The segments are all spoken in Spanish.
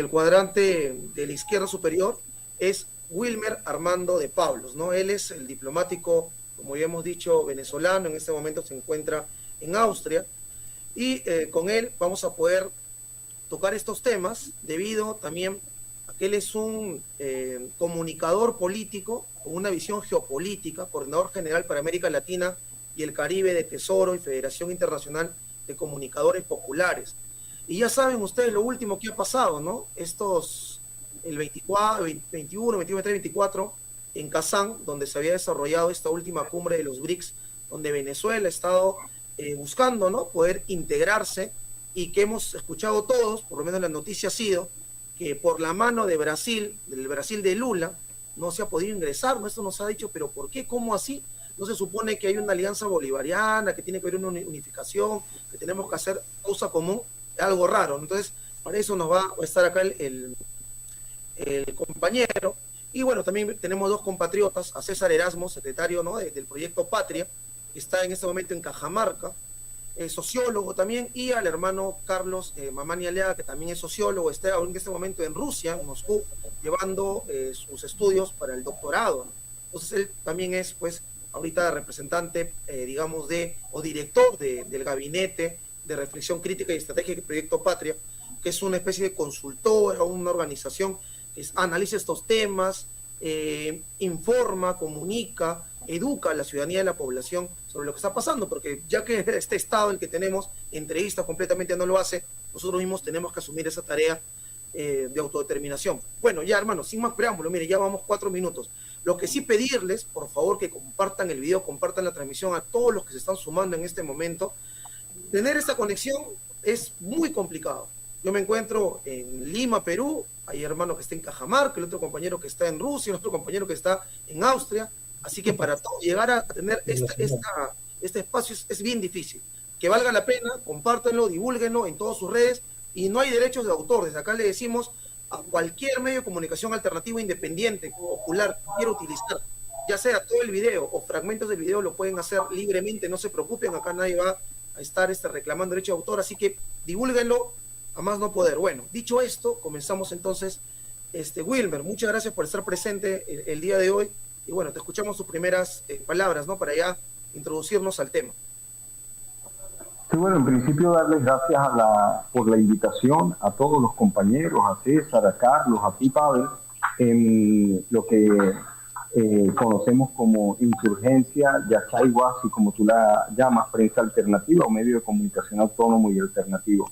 el cuadrante de la izquierda superior es Wilmer Armando de Pablos, ¿no? Él es el diplomático, como ya hemos dicho, venezolano, en este momento se encuentra en Austria, y con él vamos a poder tocar estos temas debido también a que él es un comunicador político con una visión geopolítica, coordinador general para América Latina y el Caribe de Tesoro y Federación Internacional de Comunicadores Populares. Y ya saben ustedes lo último que ha pasado, ¿no? El 24, 21, 21, 23, 24, en Kazán, donde se había desarrollado esta última cumbre de los BRICS, donde Venezuela ha estado buscando, ¿no?, poder integrarse, y que hemos escuchado todos, por lo menos la noticia ha sido, que por la mano de Brasil, del Brasil de Lula, no se ha podido ingresar, ¿no? Esto nos ha dicho, pero ¿por qué? ¿Cómo así? No se supone que hay una alianza bolivariana, que tiene que haber una unificación, que tenemos que hacer causa común, algo raro. Entonces, para eso nos va a estar acá el compañero. Y bueno, también tenemos dos compatriotas, a César Erasmo, secretario, ¿no?, del proyecto Patria, que está en este momento en Cajamarca, sociólogo también, y al hermano Carlos Mamani Alea, que también es sociólogo, está en este momento en Rusia, en Moscú, llevando sus estudios para el doctorado, ¿no? Entonces él también es, pues, ahorita representante, digamos, o director del gabinete de reflexión crítica y estrategia del proyecto Patria, que es una especie de consultora, una organización que analiza estos temas, informa, comunica, educa a la ciudadanía y a la población sobre lo que está pasando, porque ya que este estado, el que tenemos, entrevistas completamente no lo hace, nosotros mismos tenemos que asumir esa tarea de autodeterminación. Bueno, ya hermanos, sin más preámbulo, mire, ya vamos 4 minutos. Lo que sí pedirles, por favor, que compartan el video, compartan la transmisión a todos los que se están sumando en este momento. Tener esta conexión es muy complicado. Yo me encuentro en Lima, Perú, hay hermano que está en Cajamarca, el otro compañero que está en Rusia, el otro compañero que está en Austria, así que para todo llegar a tener este espacio es bien difícil. Que valga la pena, compártanlo, divúlguenlo en todas sus redes, y no hay derechos de autor. Desde acá le decimos a cualquier medio de comunicación alternativo, independiente, popular, que quiera utilizar, ya sea todo el video o fragmentos del video, lo pueden hacer libremente, no se preocupen, acá nadie va a estar reclamando derecho de autor, así que divúlguenlo a más no poder. Bueno, dicho esto, comenzamos entonces. Wilmer, muchas gracias por estar presente el día de hoy, y bueno, te escuchamos tus primeras palabras, ¿no?, para ya introducirnos al tema. Sí, bueno, en principio darles gracias por la invitación a todos los compañeros, a César, a Carlos, a ti, Pavel, en lo que conocemos como Insurgencia Yachay Huasi, como tú la llamas, prensa alternativa o medio de comunicación autónomo y alternativo.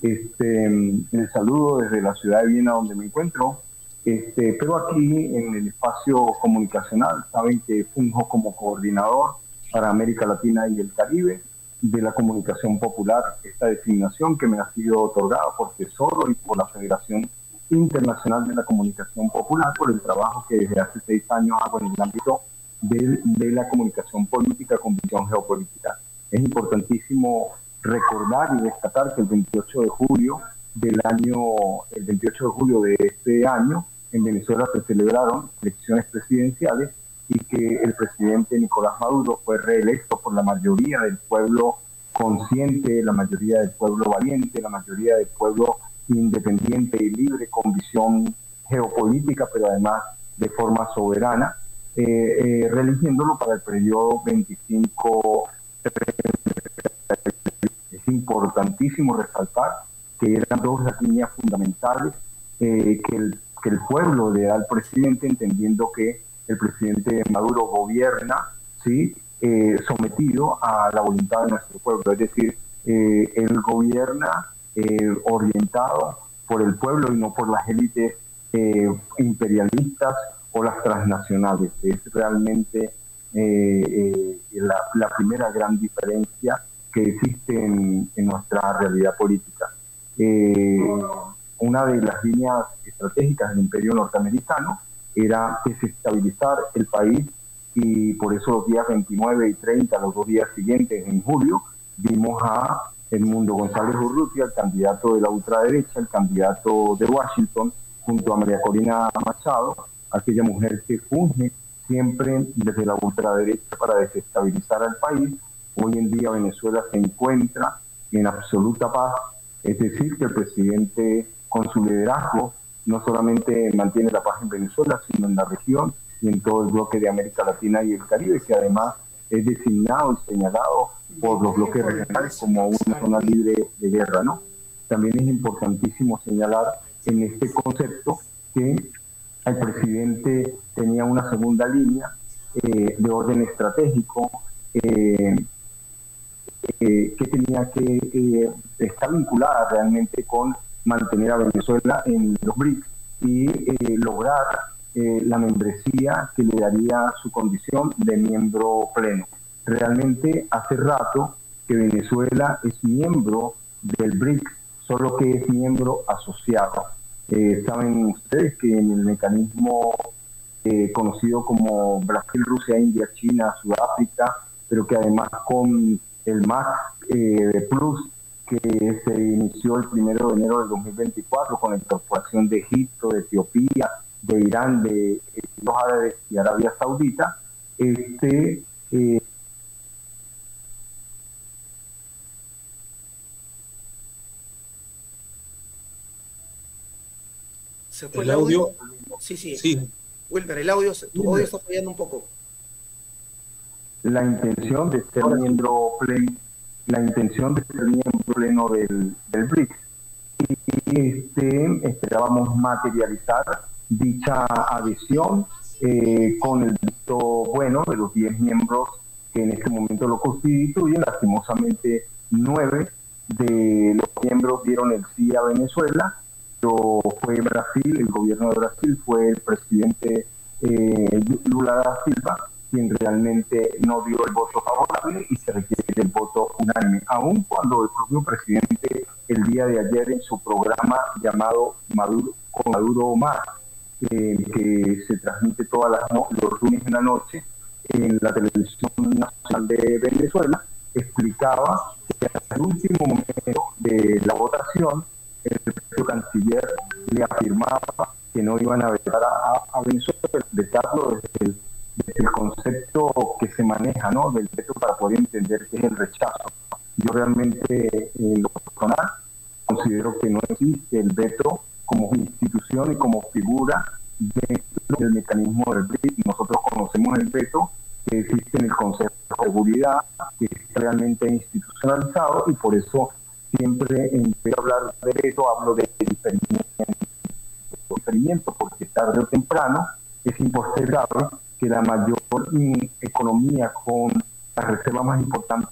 Les saludo desde la ciudad de Viena, donde me encuentro, pero aquí en el espacio comunicacional saben que funjo como coordinador para América Latina y el Caribe de la comunicación popular, esta designación que me ha sido otorgada por Tesoro y por la Federación Internacional de la Comunicación Popular, por el trabajo que desde hace 6 años hago en el ámbito de la comunicación política con visión geopolítica. Es importantísimo recordar y destacar que el 28 de julio de este año, en Venezuela se celebraron elecciones presidenciales y que el presidente Nicolás Maduro fue reelecto por la mayoría del pueblo consciente, la mayoría del pueblo valiente, la mayoría del pueblo independiente y libre, con visión geopolítica, pero además de forma soberana, reeligiéndolo para el periodo 25. Es importantísimo resaltar que eran 2 las líneas fundamentales que el pueblo le da al presidente, entendiendo que el presidente Maduro gobierna, ¿sí?, sometido a la voluntad de nuestro pueblo, es decir, él gobierna orientado por el pueblo y no por las élites imperialistas o las transnacionales. Es realmente la primera gran diferencia que existe en nuestra realidad política. Una de las líneas estratégicas del imperio norteamericano era desestabilizar el país, y por eso los días 29 y 30, los 2 días siguientes, en julio, vimos a Edmundo González Urrutia, el candidato de la ultraderecha, el candidato de Washington, junto a María Corina Machado, aquella mujer que funge siempre desde la ultraderecha para desestabilizar al país. Hoy en día Venezuela se encuentra en absoluta paz, es decir, que el presidente con su liderazgo, no solamente mantiene la paz en Venezuela, sino en la región y en todo el bloque de América Latina y el Caribe, que además es designado y señalado por los bloques regionales como una zona libre de guerra, ¿no? También es importantísimo señalar en este concepto que el presidente tenía una segunda línea de orden estratégico que tenía que estar vinculada realmente con mantener a Venezuela en los BRICS y lograr la membresía que le daría su condición de miembro pleno. Realmente hace rato que Venezuela es miembro del BRICS, solo que es miembro asociado. Saben ustedes que en el mecanismo conocido como Brasil, Rusia, India, China, Sudáfrica, pero que además con el MAC Plus, que se inició el 1 de enero del 2024 con la incorporación de Egipto, de Etiopía, de Irán, de los árabes y Arabia Saudita, ¿se fue el audio? Sí. Wilmer, tu audio está fallando un poco. La intención de ser miembro pleno del BRICS. Y esperábamos materializar dicha adhesión con el visto bueno de los 10 miembros que en este momento lo constituyen. Lastimosamente 9 de los miembros dieron el sí a Venezuela, pero fue Brasil, el gobierno de Brasil, fue el presidente Lula da Silva quien realmente no dio el voto favorable y se requiere el voto unánime, aun cuando el propio presidente el día de ayer en su programa llamado Maduro Más, que se transmite todos los lunes en la noche en la televisión nacional de Venezuela, explicaba que hasta el último momento de la votación el propio canciller le afirmaba que no iban a vetar a Venezuela, vetarlo desde el concepto que se maneja, ¿no?, del veto, para poder entender qué es el rechazo. Yo realmente, en lo personal, considero que no existe el veto como institución y como figura dentro del mecanismo del BRICS. Nosotros conocemos el veto que existe en el Consejo de Seguridad, que es realmente institucionalizado, y por eso siempre, en vez de hablar de veto, hablo de diferimiento, porque tarde o temprano es impostergable que la mayor economía con las reservas más importantes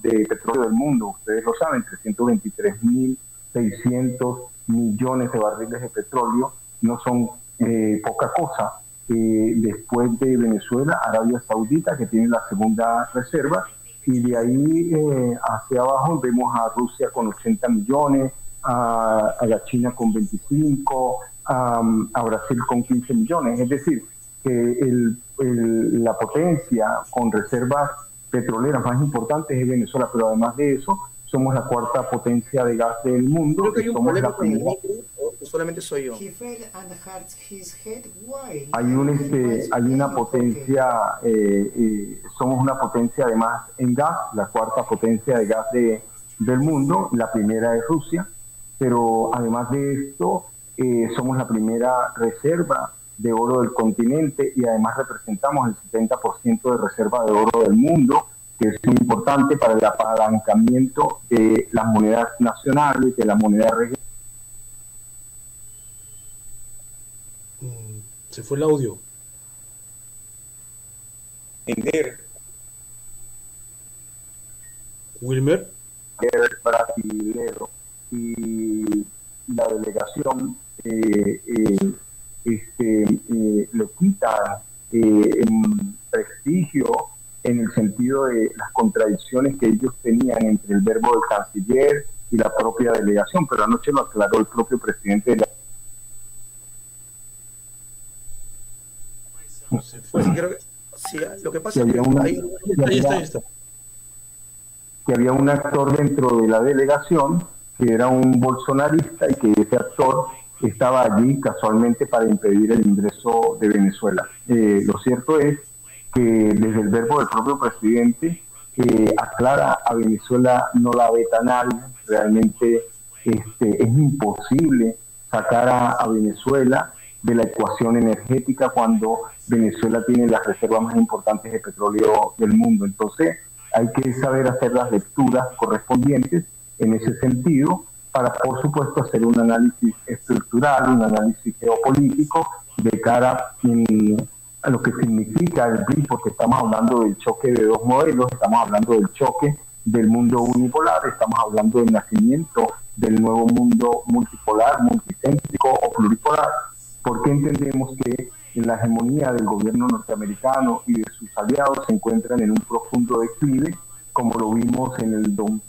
de petróleo del mundo, ustedes lo saben, 323.600 millones de barriles de petróleo, no son poca cosa. Después de Venezuela, Arabia Saudita, que tiene la segunda reserva, y de ahí hacia abajo vemos a Rusia con 80 millones, a la China con 25, a Brasil con 15 millones. Es decir, que la potencia con reservas petroleras más importantes es Venezuela, pero además de eso, somos la cuarta potencia de gas del mundo. Creo que hay un problema con el micro, o solamente soy yo. Hay una potencia, somos una potencia además en gas, la cuarta potencia de gas del mundo, la primera es Rusia, pero además de esto, somos la primera reserva de oro del continente y además representamos el 70% de reserva de oro del mundo, que es muy importante para el apalancamiento de las monedas nacionales, de la moneda regional. Se fue el audio. Wilmer. Brasilero y la delegación le quita prestigio en el sentido de las contradicciones que ellos tenían entre el verbo del canciller y la propia delegación, pero anoche lo aclaró el propio presidente de la... Creo que, sí, lo que pasa es que había un actor dentro de la delegación que era un bolsonarista y que ese actor estaba allí casualmente para impedir el ingreso de Venezuela. Lo cierto es que desde el verbo del propio presidente aclara a Venezuela no la veta nadie, realmente es imposible sacar a Venezuela de la ecuación energética cuando Venezuela tiene las reservas más importantes de petróleo del mundo. Entonces hay que saber hacer las lecturas correspondientes en ese sentido para, por supuesto, hacer un análisis estructural, un análisis geopolítico de cara a lo que significa el BRICS, porque estamos hablando del choque de dos modelos, estamos hablando del choque del mundo unipolar, estamos hablando del nacimiento del nuevo mundo multipolar, multicéntrico o pluripolar, porque entendemos que la hegemonía del gobierno norteamericano y de sus aliados se encuentran en un profundo declive, como lo vimos en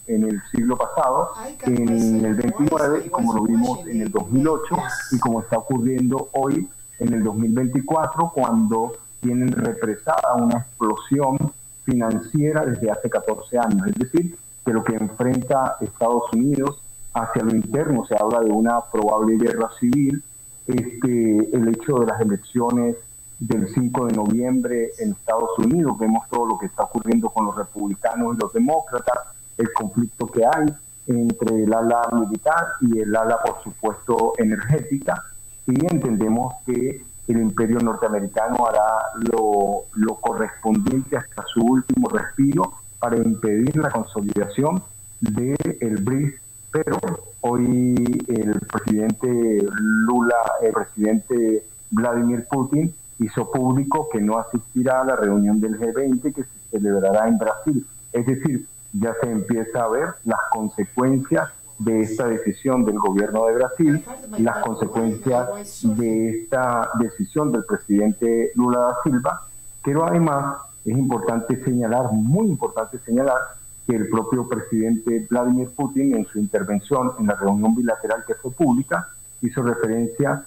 el siglo pasado, en el 29, como lo vimos en el 2008 y como está ocurriendo hoy en el 2024, cuando tienen represada una explosión financiera desde hace 14 años. Es decir, que lo que enfrenta Estados Unidos hacia lo interno, se habla de una probable guerra civil, el hecho de las elecciones del 5 de noviembre en Estados Unidos, vemos todo lo que está ocurriendo con los republicanos y los demócratas, el conflicto que hay entre el ala militar y el ala, por supuesto, energética, y entendemos que el imperio norteamericano hará lo correspondiente hasta su último respiro para impedir la consolidación del BRICS, pero hoy el presidente el presidente Vladimir Putin hizo público que no asistirá a la reunión del G20 que se celebrará en Brasil. Es decir, ya se empieza a ver las consecuencias de esta decisión del gobierno de Brasil, las consecuencias de esta decisión del presidente Lula da Silva, pero además es importante señalar, muy importante señalar, que el propio presidente Vladimir Putin en su intervención en la reunión bilateral que fue pública hizo referencia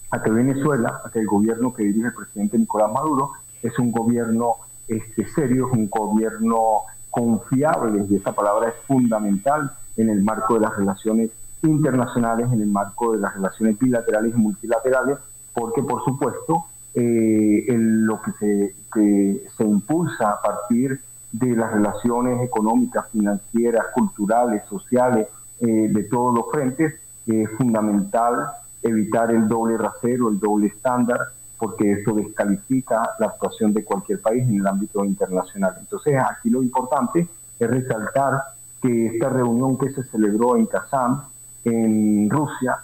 a que Venezuela, a que el gobierno que dirige el presidente Nicolás Maduro es un gobierno serio, es un gobierno confiable, y esa palabra es fundamental en el marco de las relaciones internacionales, en el marco de las relaciones bilaterales y multilaterales, porque por supuesto lo que se impulsa a partir de las relaciones económicas, financieras, culturales, sociales, de todos los frentes, es fundamental evitar el doble rasero, el doble estándar, porque eso descalifica la actuación de cualquier país en el ámbito internacional. Entonces, aquí lo importante es resaltar que esta reunión que se celebró en Kazán, en Rusia,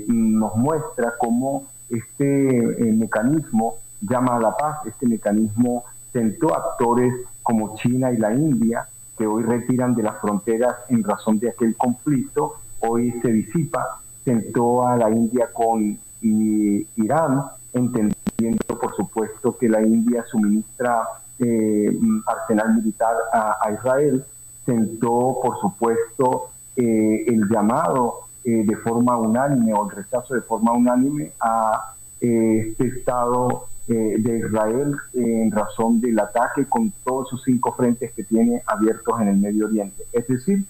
nos muestra cómo este mecanismo llama a la paz, este mecanismo sentó actores como China y la India, que hoy retiran de las fronteras en razón de aquel conflicto, hoy se disipa, sentó a la India con Irán, entendiendo por supuesto que la India suministra arsenal militar a Israel, sentó por supuesto el llamado de forma unánime o el rechazo de forma unánime a este Estado de Israel en razón del ataque con todos sus 5 frentes que tiene abiertos en el Medio Oriente. Es decir,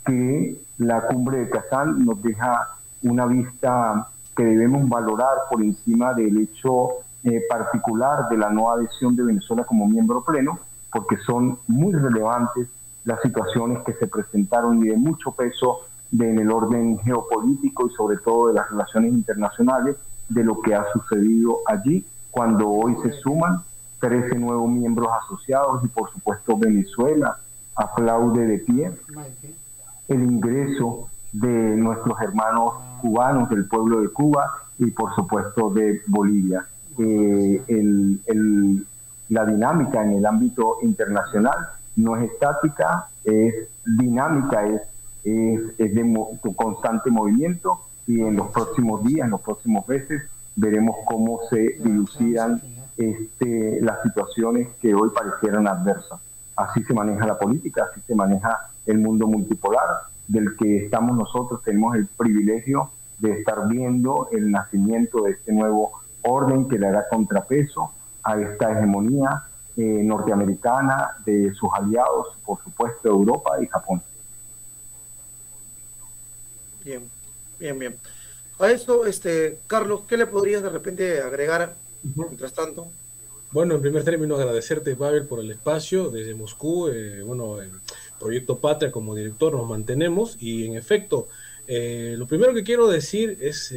que la cumbre de Kazán nos deja una vista que debemos valorar por encima del hecho particular de la no adhesión de Venezuela como miembro pleno, porque son muy relevantes las situaciones que se presentaron y de mucho peso en el orden geopolítico y sobre todo de las relaciones internacionales de lo que ha sucedido allí, cuando hoy se suman 13 nuevos miembros asociados y por supuesto Venezuela aplaude de pie el ingreso de nuestros hermanos cubanos, del pueblo de Cuba y por supuesto de Bolivia. La dinámica en el ámbito internacional no es estática, es dinámica, es de constante movimiento, y en los próximos días, en los próximos meses, veremos cómo se dilucidan las situaciones que hoy parecieran adversas. Así se maneja la política, así se maneja el mundo multipolar, del que estamos nosotros, tenemos el privilegio de estar viendo el nacimiento de este nuevo orden que le hará contrapeso a esta hegemonía norteamericana, de sus aliados, por supuesto, Europa y Japón. Bien, bien, bien. A esto, Carlos, ¿qué le podrías de repente agregar mientras tanto? Bueno, en primer término, agradecerte, Pavel, por el espacio desde Moscú. En Proyecto Patria como director nos mantenemos y, en efecto, Lo primero que quiero decir es,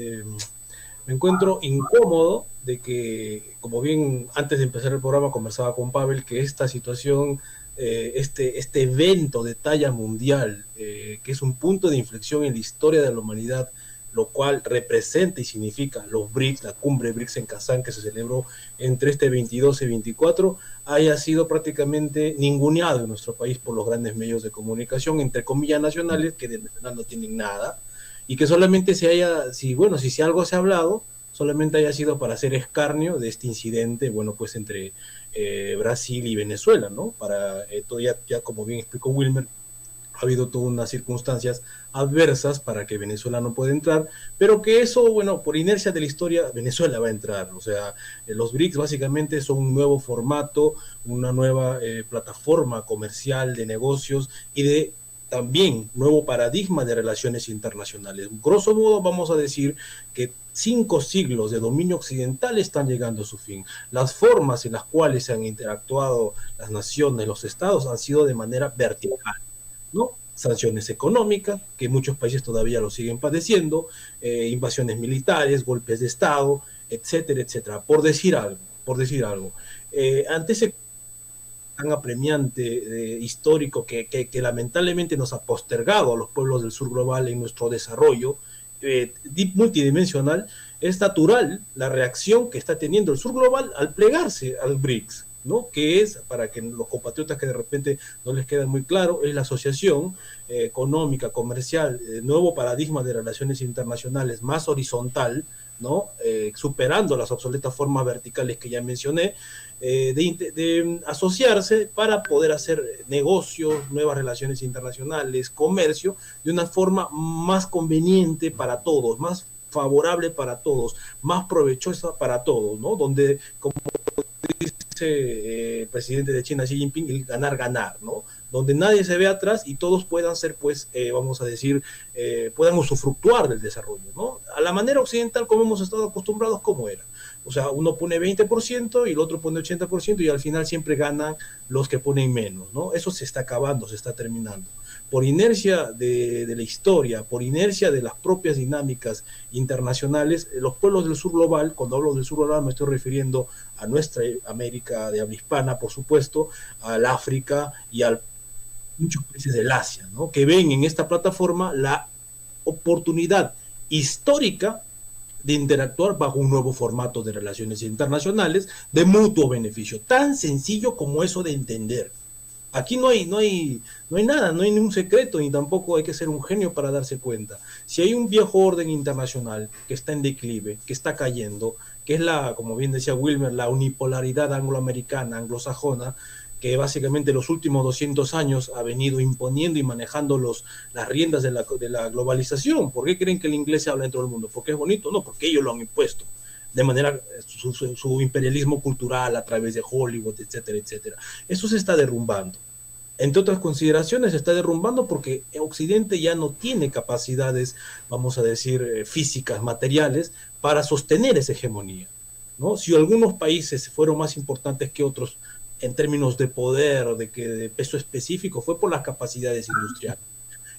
me encuentro incómodo de que, como bien antes de empezar el programa conversaba con Pavel, que esta situación, este evento de talla mundial, que es un punto de inflexión en la historia de la humanidad, lo cual representa y significa los BRICS, la cumbre BRICS en Kazán, que se celebró entre este 22 y 24, haya sido prácticamente ninguneado en nuestro país por los grandes medios de comunicación, entre comillas nacionales, que de verdad no tienen nada, y que solamente si algo se ha hablado, solamente haya sido para hacer escarnio de este incidente, bueno, pues entre Brasil y Venezuela, ¿no? Ya como bien explicó Wilmer, ha habido todas unas circunstancias adversas para que Venezuela no pueda entrar, pero que eso, bueno, por inercia de la historia, Venezuela va a entrar. O sea, los BRICS básicamente son un nuevo formato, una nueva plataforma comercial de negocios y de también nuevo paradigma de relaciones internacionales. Grosso modo, vamos a decir que 5 siglos de dominio occidental están llegando a su fin. Las formas en las cuales se han interactuado las naciones, los estados, han sido de manera vertical, ¿no? Sanciones económicas, que muchos países todavía lo siguen padeciendo, invasiones militares, golpes de Estado, etcétera, etcétera, por decir algo. Ante ese tan apremiante, histórico, que lamentablemente nos ha postergado a los pueblos del sur global en nuestro desarrollo multidimensional, es natural la reacción que está teniendo el sur global al plegarse al BRICS, ¿no? Que es, para que los compatriotas que de repente no les queda muy claro, es la asociación económica, comercial, nuevo paradigma de relaciones internacionales más horizontal, ¿no? Superando las obsoletas formas verticales que ya mencioné, de asociarse para poder hacer negocios, nuevas relaciones internacionales, comercio, de una forma más conveniente para todos, más favorable para todos, más provechosa para todos, ¿no? Donde, como dice el presidente de China, Xi Jinping, el ganar, ¿no? Donde nadie se ve atrás y todos puedan ser, pues, vamos a decir, puedan usufructuar del desarrollo, ¿no? A la manera occidental, como hemos estado acostumbrados, ¿cómo era? O sea, uno pone 20% y el otro pone 80% y al final siempre ganan los que ponen menos, ¿no? Eso se está acabando, se está terminando. Por inercia de la historia, por inercia de las propias dinámicas internacionales, los pueblos del sur global, cuando hablo del sur global me estoy refiriendo a nuestra América de habla hispana, por supuesto, al África y a muchos países del Asia, ¿no? Que ven en esta plataforma la oportunidad histórica de interactuar bajo un nuevo formato de relaciones internacionales de mutuo beneficio, tan sencillo como eso de entender. Aquí no hay nada, no hay ningún secreto, ni tampoco hay que ser un genio para darse cuenta. Si hay un viejo orden internacional que está en declive, que está cayendo, que es como bien decía Wilmer, la unipolaridad angloamericana, anglosajona, que básicamente los últimos 200 años ha venido imponiendo y manejando las riendas de la globalización. ¿Por qué creen que el inglés se habla en todo el mundo? ¿Porque es bonito? No, porque ellos lo han impuesto. De manera, su imperialismo cultural a través de Hollywood, etcétera, etcétera. Eso se está derrumbando. Entre otras consideraciones, se está derrumbando porque Occidente ya no tiene capacidades, vamos a decir, físicas, materiales, para sostener esa hegemonía, ¿no? Si algunos países fueron más importantes que otros en términos de poder, de peso específico, fue por las capacidades industriales.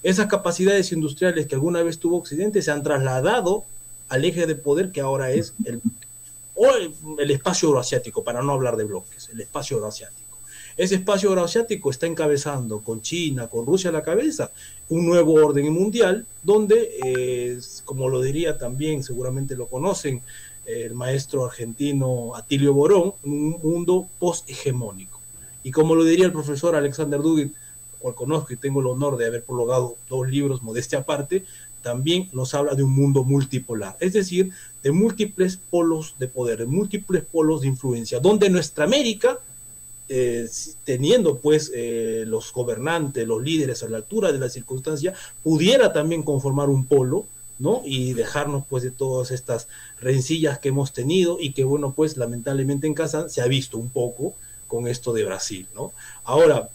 Esas capacidades industriales que alguna vez tuvo Occidente se han trasladado al eje de poder que ahora es el espacio euroasiático, para no hablar de bloques, el espacio euroasiático. Ese espacio euroasiático está encabezando, con China, con Rusia a la cabeza, un nuevo orden mundial donde, como lo diría también, seguramente lo conocen, el maestro argentino Atilio Borón, un mundo post-hegemónico. Y como lo diría el profesor Alexander Dugin, cual conozco y tengo el honor de haber prologado 2 libros, modestia aparte, también nos habla de un mundo multipolar, es decir, de múltiples polos de poder, de múltiples polos de influencia, donde nuestra América, teniendo pues los gobernantes, los líderes a la altura de la circunstancia, pudiera también conformar un polo, ¿no? Y dejarnos pues de todas estas rencillas que hemos tenido y que, bueno, pues lamentablemente en Kazán se ha visto un poco con esto de Brasil, ¿no? Ahora,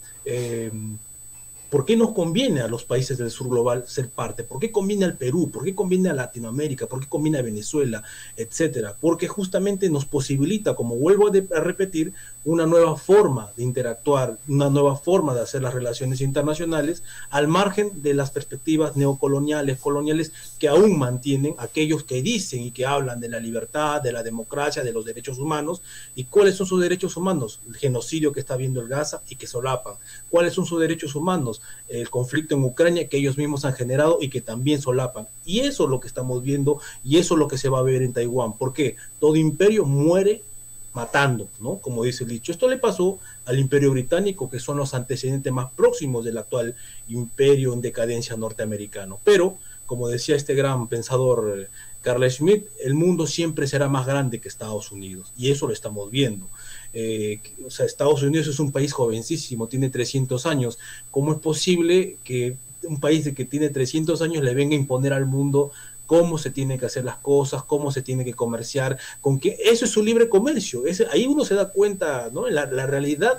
¿Por qué nos conviene a los países del sur global ser parte? ¿Por qué conviene al Perú? ¿Por qué conviene a Latinoamérica? ¿Por qué conviene a Venezuela? Etcétera. Porque justamente nos posibilita, como vuelvo a repetir, una nueva forma de interactuar, una nueva forma de hacer las relaciones internacionales, al margen de las perspectivas neocoloniales, coloniales, que aún mantienen aquellos que dicen y que hablan de la libertad, de la democracia, de los derechos humanos. ¿Y cuáles son sus derechos humanos? El genocidio que está viendo el Gaza y que solapan. ¿Cuáles son sus derechos humanos? El conflicto en Ucrania que ellos mismos han generado y que también solapan. Y eso es lo que estamos viendo y eso es lo que se va a ver en Taiwán. ¿Por qué? Todo imperio muere matando, ¿no? Como dice el dicho. Esto le pasó al imperio británico, que son los antecedentes más próximos del actual imperio en decadencia norteamericano. Pero, como decía este gran pensador Carl Schmitt, el mundo siempre será más grande que Estados Unidos. Y eso lo estamos viendo. O sea, Estados Unidos es un país jovencísimo, tiene 300 años. ¿Cómo es posible que un país que tiene 300 años le venga a imponer al mundo cómo se tienen que hacer las cosas, cómo se tiene que comerciar, con qué? Eso es su libre comercio. Ahí uno se da cuenta, ¿no? La realidad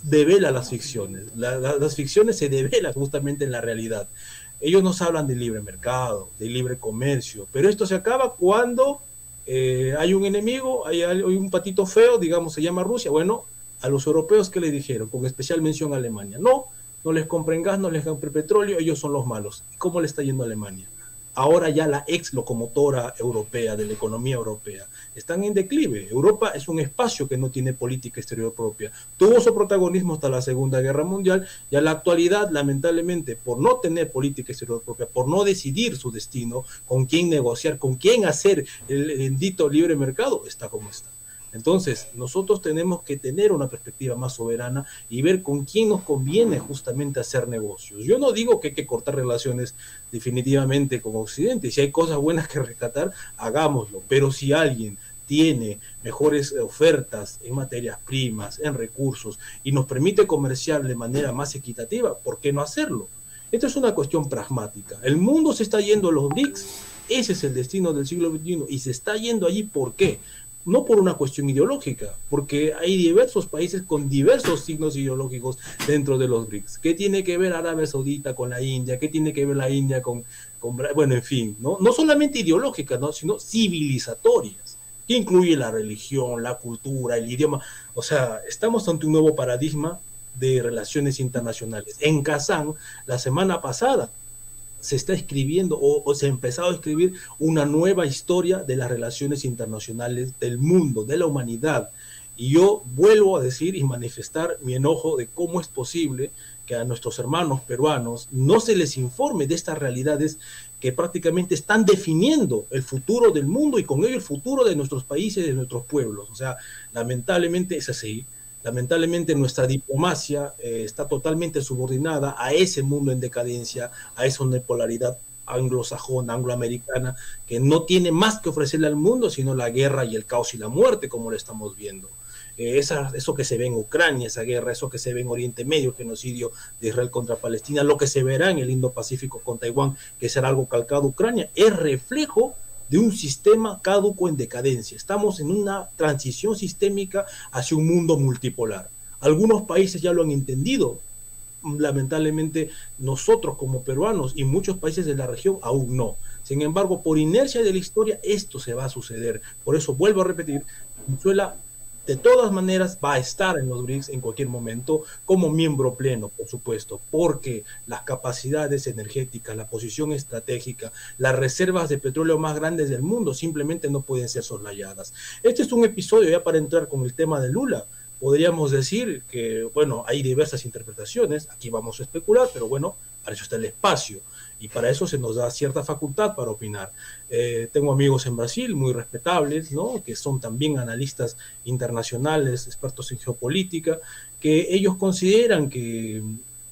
devela las ficciones. Las ficciones se develan justamente en la realidad. Ellos nos hablan de libre mercado, de libre comercio, pero esto se acaba cuando hay un enemigo, hay un patito feo, digamos, se llama Rusia. Bueno, a los europeos, ¿qué le dijeron? Con especial mención a Alemania. No les compren gas, no les compren petróleo, ellos son los malos. ¿Cómo le está yendo a Alemania? Ahora ya la ex locomotora europea, de la economía europea, están en declive. Europa es un espacio que no tiene política exterior propia. Tuvo su protagonismo hasta la Segunda Guerra Mundial y a la actualidad, lamentablemente, por no tener política exterior propia, por no decidir su destino, con quién negociar, con quién hacer el bendito libre mercado, está como está. Entonces, nosotros tenemos que tener una perspectiva más soberana y ver con quién nos conviene justamente hacer negocios. Yo no digo que hay que cortar relaciones definitivamente con Occidente. Si hay cosas buenas que rescatar, hagámoslo. Pero si alguien tiene mejores ofertas en materias primas, en recursos, y nos permite comerciar de manera más equitativa, ¿por qué no hacerlo? Esto es una cuestión pragmática. El mundo se está yendo a los BRICS. Ese es el destino del siglo XXI y se está yendo allí. ¿Por qué? No por una cuestión ideológica, porque hay diversos países con diversos signos ideológicos dentro de los BRICS. ¿Qué tiene que ver Arabia Saudita con la India? ¿Qué tiene que ver la India con bueno, en fin, no solamente ideológicas, ¿no? Sino civilizatorias, que incluye la religión, la cultura, el idioma. O sea, estamos ante un nuevo paradigma de relaciones internacionales. En Kazán, la semana pasada, se está escribiendo o se ha empezado a escribir una nueva historia de las relaciones internacionales del mundo, de la humanidad. Y yo vuelvo a decir y manifestar mi enojo de cómo es posible que a nuestros hermanos peruanos no se les informe de estas realidades que prácticamente están definiendo el futuro del mundo y con ello el futuro de nuestros países y de nuestros pueblos. O sea, lamentablemente es así. Lamentablemente nuestra diplomacia está totalmente subordinada a ese mundo en decadencia, a esa unipolaridad anglosajona, angloamericana, que no tiene más que ofrecerle al mundo sino la guerra y el caos y la muerte, como lo estamos viendo. Eso que se ve en Ucrania, esa guerra, eso que se ve en Oriente Medio, el genocidio de Israel contra Palestina, lo que se verá en el Indo-Pacífico con Taiwán, que será algo calcado a Ucrania, es reflejo de un sistema caduco en decadencia. Estamos en una transición sistémica hacia un mundo multipolar. Algunos países ya lo han entendido. Lamentablemente nosotros como peruanos y muchos países de la región aún no. Sin embargo, por inercia de la historia, esto se va a suceder. Por eso vuelvo a repetir, Venezuela de todas maneras va a estar en los BRICS en cualquier momento como miembro pleno, por supuesto, porque las capacidades energéticas, la posición estratégica, las reservas de petróleo más grandes del mundo simplemente no pueden ser soslayadas. Este es un episodio ya para entrar con el tema de Lula. Podríamos decir que, bueno, hay diversas interpretaciones, aquí vamos a especular, pero bueno, para eso está el espacio y para eso se nos da cierta facultad para opinar. Tengo amigos en Brasil muy respetables, ¿no? Que son también analistas internacionales, expertos en geopolítica, que ellos consideran que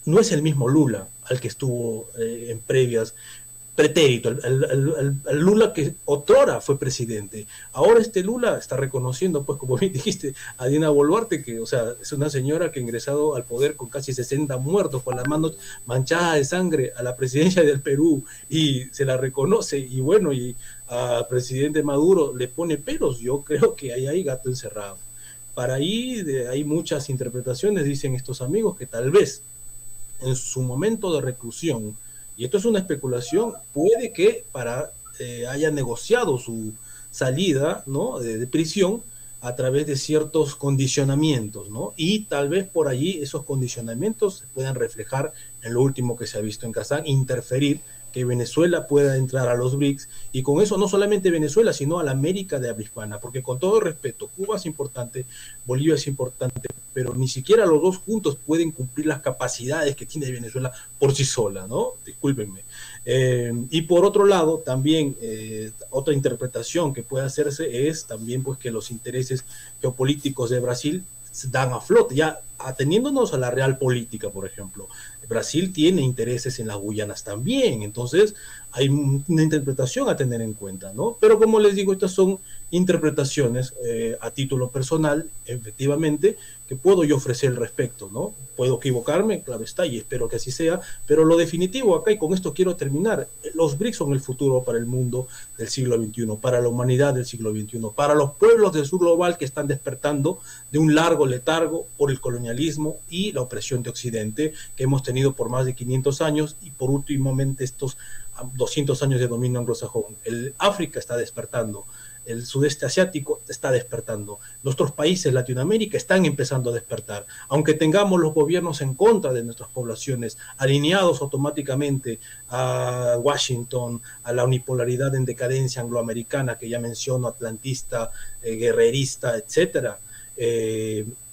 no es el mismo Lula al que estuvo en previas pretérito, el Lula que otrora fue presidente. Ahora este Lula está reconociendo, pues como bien dijiste, a Dina Boluarte, que, o sea, es una señora que ha ingresado al poder con casi 60 muertos, con las manos manchadas de sangre a la presidencia del Perú, y se la reconoce, y bueno, y al presidente Maduro le pone pelos. Yo creo que ahí hay gato encerrado. Para ahí hay muchas interpretaciones, dicen estos amigos, que tal vez en su momento de reclusión, y esto es una especulación, puede que haya negociado su salida, ¿no?, de prisión a través de ciertos condicionamientos, ¿no? Y tal vez por allí esos condicionamientos se puedan reflejar en lo último que se ha visto en Kazán, interferir que Venezuela pueda entrar a los BRICS, y con eso no solamente Venezuela, sino a la América de habla hispana, porque con todo respeto, Cuba es importante, Bolivia es importante, pero ni siquiera los dos juntos pueden cumplir las capacidades que tiene Venezuela por sí sola, ¿no? Discúlpenme. Y por otro lado, también otra interpretación que puede hacerse es también pues que los intereses geopolíticos de Brasil dan a flote, ya ateniéndonos a la real política, por ejemplo. Brasil tiene intereses en las Guyanas también, entonces hay una interpretación a tener en cuenta, ¿no? Pero como les digo, estas son interpretaciones a título personal, efectivamente, que puedo yo ofrecer al respecto, ¿no? Puedo equivocarme, claro está, y espero que así sea, pero lo definitivo acá, y con esto quiero terminar, los BRICS son el futuro para el mundo del siglo XXI, para la humanidad del siglo XXI, para los pueblos del sur global que están despertando de un largo letargo por el colonialismo y la opresión de Occidente que hemos tenido por más de 500 años y por últimamente estos 200 años de dominio anglosajón. El África está despertando, el sudeste asiático está despertando, nuestros países, Latinoamérica, están empezando a despertar, aunque tengamos los gobiernos en contra de nuestras poblaciones, alineados automáticamente a Washington, a la unipolaridad en decadencia angloamericana que ya menciono, atlantista, guerrerista, etcétera.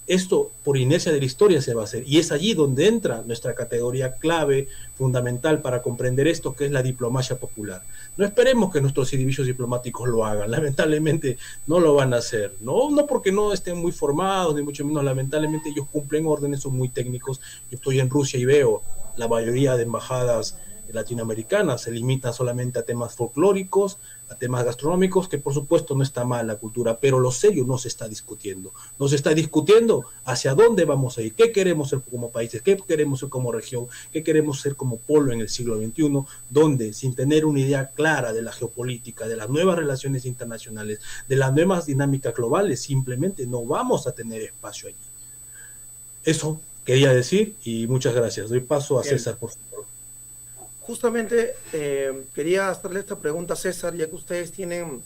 Esto por inercia de la historia se va a hacer, y es allí donde entra nuestra categoría clave, fundamental para comprender esto, que es la diplomacia popular. No esperemos que nuestros servicios diplomáticos lo hagan, lamentablemente no lo van a hacer, no porque no estén muy formados, ni mucho menos, lamentablemente ellos cumplen órdenes, son muy técnicos. Yo estoy en Rusia y veo la mayoría de embajadas latinoamericanas se limitan solamente a temas folclóricos, a temas gastronómicos, que por supuesto no está mal la cultura, pero lo serio no se está discutiendo. No se está discutiendo hacia dónde vamos a ir, qué queremos ser como países, qué queremos ser como región, qué queremos ser como polo en el siglo XXI, donde sin tener una idea clara de la geopolítica, de las nuevas relaciones internacionales, de las nuevas dinámicas globales, simplemente no vamos a tener espacio allí. Eso quería decir y muchas gracias. Doy paso a César, por favor. Justamente quería hacerle esta pregunta a César, ya que ustedes tienen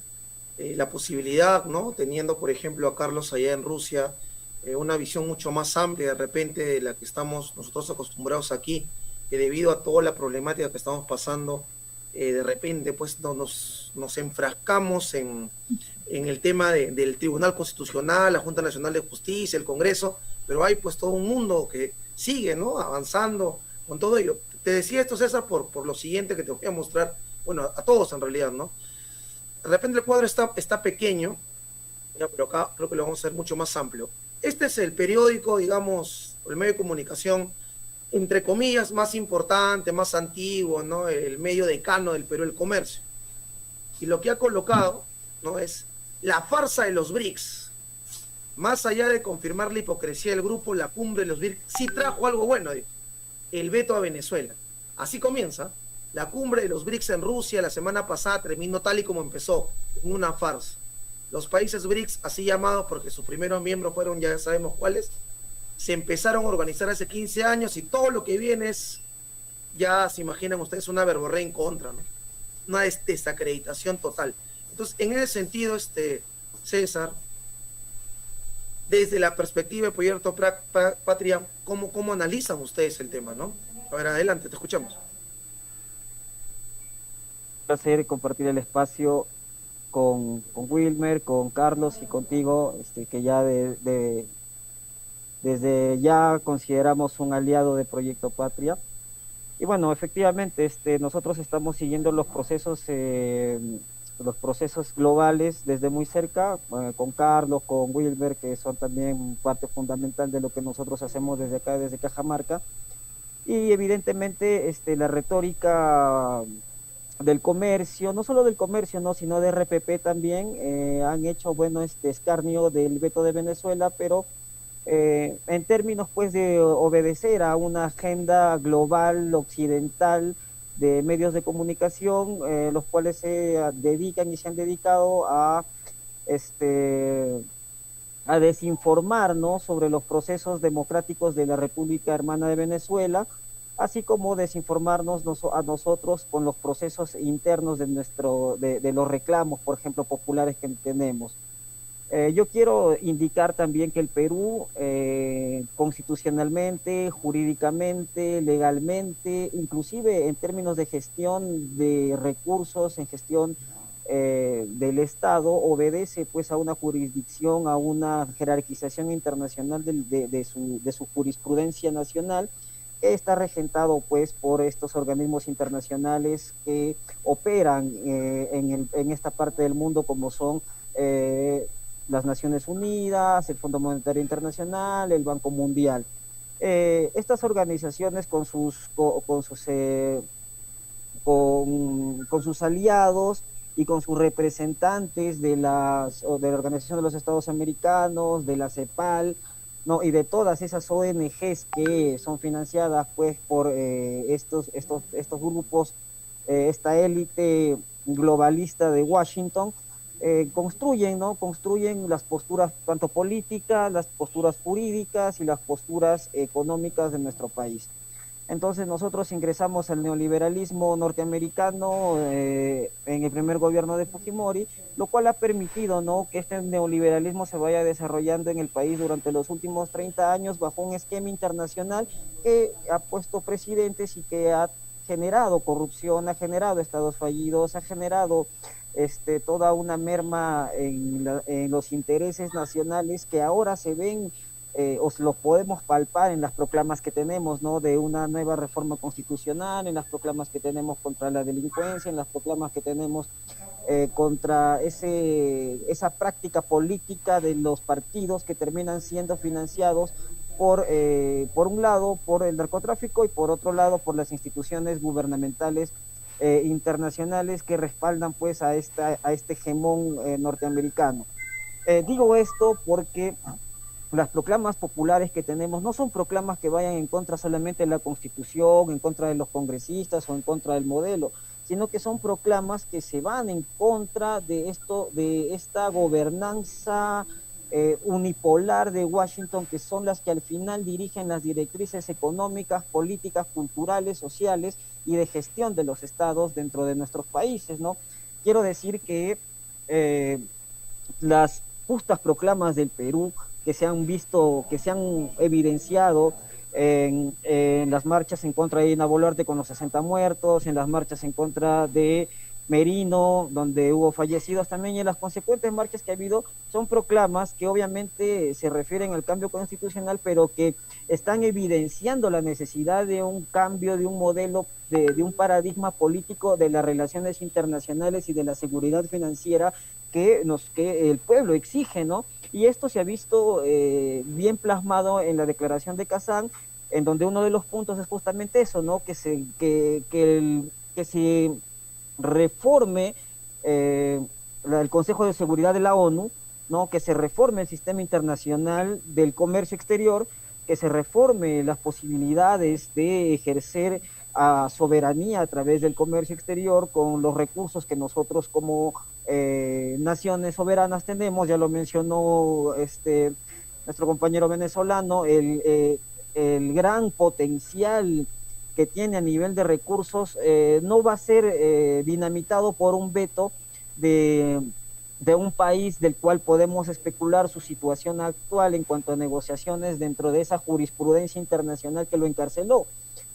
la posibilidad, ¿no? Teniendo, por ejemplo, a Carlos allá en Rusia, una visión mucho más amplia de repente de la que estamos nosotros acostumbrados aquí, que debido a toda la problemática que estamos pasando, de repente pues nos enfrascamos en el tema del Tribunal Constitucional, la Junta Nacional de Justicia, el Congreso, pero hay pues todo un mundo que sigue, ¿no?, avanzando con todo ello. Te decía esto, César, por lo siguiente que te voy a mostrar, bueno, a todos en realidad, ¿no? De repente el cuadro está pequeño, ya, pero acá creo que lo vamos a hacer mucho más amplio. Este es el periódico, digamos, el medio de comunicación, entre comillas, más importante, más antiguo, ¿no? El medio decano del Perú, El Comercio. Y lo que ha colocado, ¿no?, es la farsa de los BRICS. Más allá de confirmar la hipocresía del grupo, la cumbre de los BRICS sí trajo algo bueno, el veto a Venezuela. Así comienza. La cumbre de los BRICS en Rusia la semana pasada terminó tal y como empezó, en una farsa. Los países BRICS, así llamados porque sus primeros miembros fueron, ya sabemos cuáles, se empezaron a organizar hace 15 años y todo lo que viene es, ya se imaginan ustedes, una verborrea en contra, ¿no? Una desacreditación total. Entonces, en ese sentido, César, desde la perspectiva de Proyecto Patria, ¿cómo analizan ustedes el tema, no? A ver, adelante, te escuchamos. Un placer compartir el espacio con Wilmer, con Carlos y contigo, que ya desde ya consideramos un aliado de Proyecto Patria. Y bueno, efectivamente, nosotros estamos siguiendo los procesos globales desde muy cerca, con Carlos, con Wilmer, que son también parte fundamental de lo que nosotros hacemos desde acá, desde Cajamarca. Y evidentemente la retórica del comercio, no solo del comercio, ¿no?, sino de RPP también, han hecho, bueno, escarnio del veto de Venezuela, pero en términos pues de obedecer a una agenda global occidental de medios de comunicación, los cuales se dedican y se han dedicado a desinformar, ¿no?, sobre los procesos democráticos de la República Hermana de Venezuela, así como desinformarnos a nosotros con los procesos internos de los reclamos, por ejemplo, populares que tenemos. Yo quiero indicar también que el Perú, constitucionalmente, jurídicamente, legalmente, inclusive en términos de gestión de recursos, en gestión del Estado, obedece pues a una jurisdicción, a una jerarquización internacional de su jurisprudencia nacional, que está regentado pues por estos organismos internacionales que operan en esta parte del mundo, como son las Naciones Unidas, el Fondo Monetario Internacional, el Banco Mundial. Estas organizaciones con sus aliados y con sus representantes de la Organización de los Estados Americanos, de la CEPAL, ¿no? Y de todas esas ONGs que son financiadas pues por estos grupos, esta élite globalista de Washington, construyen, ¿no? Construyen las posturas tanto políticas, las posturas jurídicas y las posturas económicas de nuestro país. Entonces nosotros ingresamos al neoliberalismo norteamericano en el primer gobierno de Fujimori, lo cual ha permitido, ¿no?, que este neoliberalismo se vaya desarrollando en el país durante los últimos 30 años bajo un esquema internacional que ha puesto presidentes y que ha generado corrupción, ha generado estados fallidos, ha generado toda una merma en los intereses nacionales que ahora se ven os lo podemos palpar en las proclamas que tenemos, ¿no?, de una nueva reforma constitucional, en las proclamas que tenemos contra la delincuencia, en las proclamas que tenemos contra esa práctica política de los partidos que terminan siendo financiados por un lado por el narcotráfico y por otro lado por las instituciones gubernamentales internacionales que respaldan pues a este hegemón norteamericano. Digo esto porque las proclamas populares que tenemos no son proclamas que vayan en contra solamente de la Constitución, en contra de los congresistas o en contra del modelo, sino que son proclamas que se van en contra de esta gobernanza unipolar de Washington, que son las que al final dirigen las directrices económicas, políticas, culturales, sociales y de gestión de los estados dentro de nuestros países, ¿no? Quiero decir que las justas proclamas del Perú que se han visto, que se han evidenciado en las marchas en contra de Dina Boluarte con los 60 muertos, en las marchas en contra de Merino, donde hubo fallecidos también, y en las consecuentes marchas que ha habido, son proclamas que obviamente se refieren al cambio constitucional, pero que están evidenciando la necesidad de un cambio, de un modelo, de un paradigma político de las relaciones internacionales y de la seguridad financiera que el pueblo exige, ¿no? Y esto se ha visto bien plasmado en la declaración de Kazán, en donde uno de los puntos es justamente eso, ¿no? Que se reforme el Consejo de Seguridad de la ONU, ¿no?, que se reforme el sistema internacional del comercio exterior, que se reforme las posibilidades de ejercer soberanía a través del comercio exterior con los recursos que nosotros como naciones soberanas tenemos. Ya lo mencionó nuestro compañero venezolano, el gran potencial que tiene a nivel de recursos no va a ser dinamitado por un veto de un país del cual podemos especular su situación actual en cuanto a negociaciones dentro de esa jurisprudencia internacional que lo encarceló,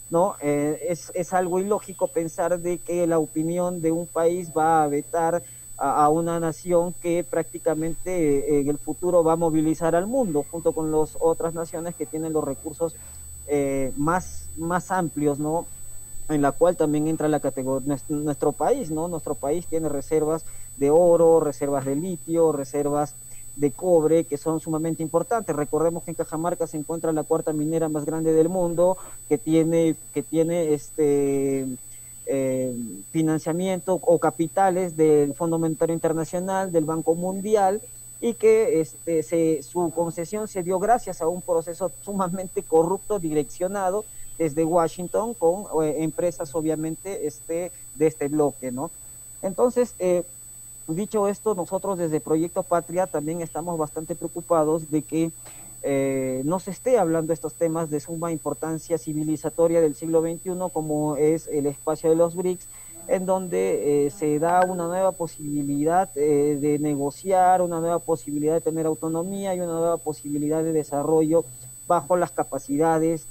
¿no? Es algo ilógico pensar de que la opinión de un país va a vetar a una nación que prácticamente en el futuro va a movilizar al mundo junto con las otras naciones que tienen los recursos más amplios, ¿no? En la cual también entra la categoría nuestro país, ¿no? Nuestro país tiene reservas de oro, reservas de litio, reservas de cobre que son sumamente importantes. Recordemos que en Cajamarca se encuentra la cuarta minera más grande del mundo, que tiene financiamiento o capitales del Fondo Monetario Internacional, del Banco Mundial, y que su concesión se dio gracias a un proceso sumamente corrupto direccionado desde Washington con empresas obviamente de este bloque, ¿no? Entonces, dicho esto, nosotros desde Proyecto Patria también estamos bastante preocupados de que no se esté hablando de estos temas de suma importancia civilizatoria del siglo XXI, como es el espacio de los BRICS, en donde se da una nueva posibilidad de negociar, una nueva posibilidad de tener autonomía y una nueva posibilidad de desarrollo bajo las capacidades